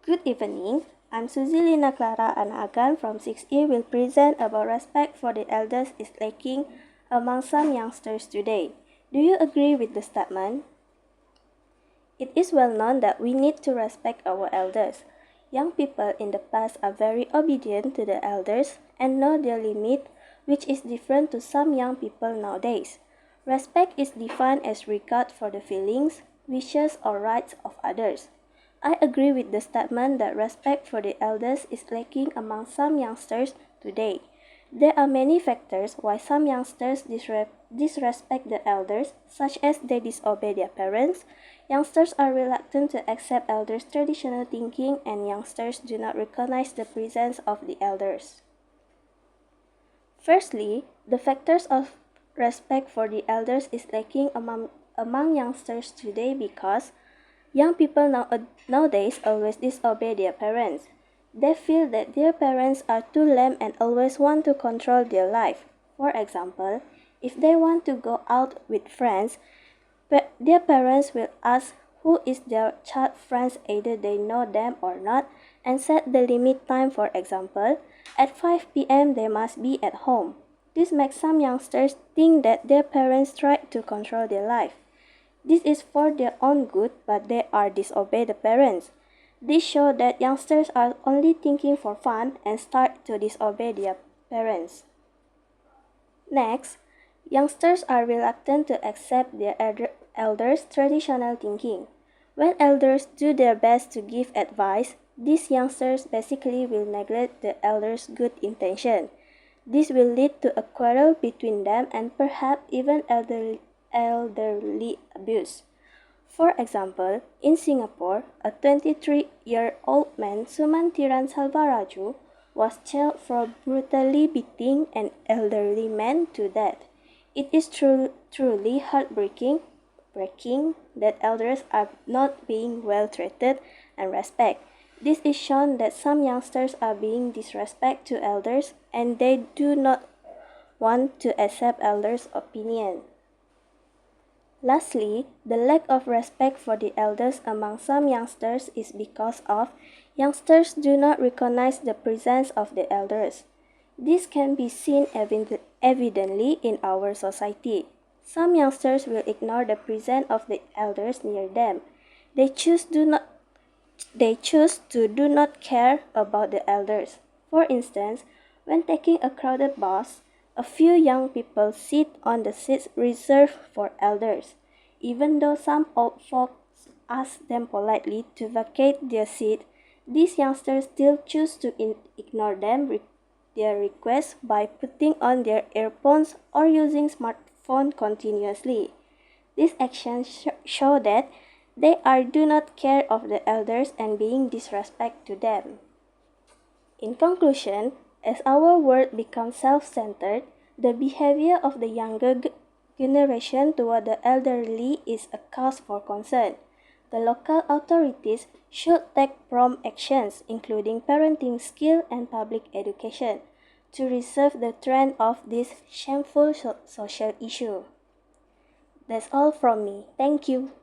Good evening. I'm SUZYLYNNA Clara and Agan from 6E will present about respect for the elders is lacking among some youngsters today. Do you agree with the statement? It is well known that we need to respect our elders. Young people in the past are very obedient to the elders and know their limit, which is different to some young people nowadays. Respect is defined as regard for the feelings, wishes, or rights of others. I agree with the statement that respect for the elders is lacking among some youngsters today. There are many factors why some youngsters disrespect the elders, such as they disobey their parents. Youngsters are reluctant to accept elders' traditional thinking, and youngsters do not recognize the presence of the elders. Firstly, the factors of respect for the elders is lacking among youngsters today because young people nowadays always disobey their parents. They feel that their parents are too lame and always want to control their life. For example, if they want to go out with friends, their parents will ask who is their child friends, either they know them or not, and set the limit time. For example, at 5 p.m. they must be at home. This makes some youngsters think that their parents try to control their life. This is for their own good, but they are disobey the parents. This shows that youngsters are only thinking for fun and start to disobey their parents. Next, youngsters are reluctant to accept their elders' traditional thinking. When elders do their best to give advice, these youngsters basically will neglect the elders' good intention. This will lead to a quarrel between them and perhaps even elderly abuse. For example, in Singapore, a 23-year-old man, Sumantiran Salvaraju, was jailed for brutally beating an elderly man to death. It is truly heartbreaking that elders are not being well treated and respected. This is shown that some youngsters are being disrespect to elders and they do not want to accept elders' opinion. Lastly, the lack of respect for the elders among some youngsters is because of youngsters do not recognize the presence of the elders. This can be seen evidently in our society. Some youngsters will ignore the presence of the elders near them. They choose to do not care about the elders. For instance, when taking a crowded bus, a few young people sit on the seats reserved for elders. Even though some old folks ask them politely to vacate their seat, these youngsters still choose to ignore their requests by putting on their earphones or using smartphone continuously. These actions show that they do not care of the elders and being disrespect to them. In conclusion, as our world becomes self-centered, the behavior of the younger generation toward the elderly is a cause for concern. The local authorities should take prompt actions, including parenting skill and public education, to reverse the trend of this shameful social issue. That's all from me. Thank you.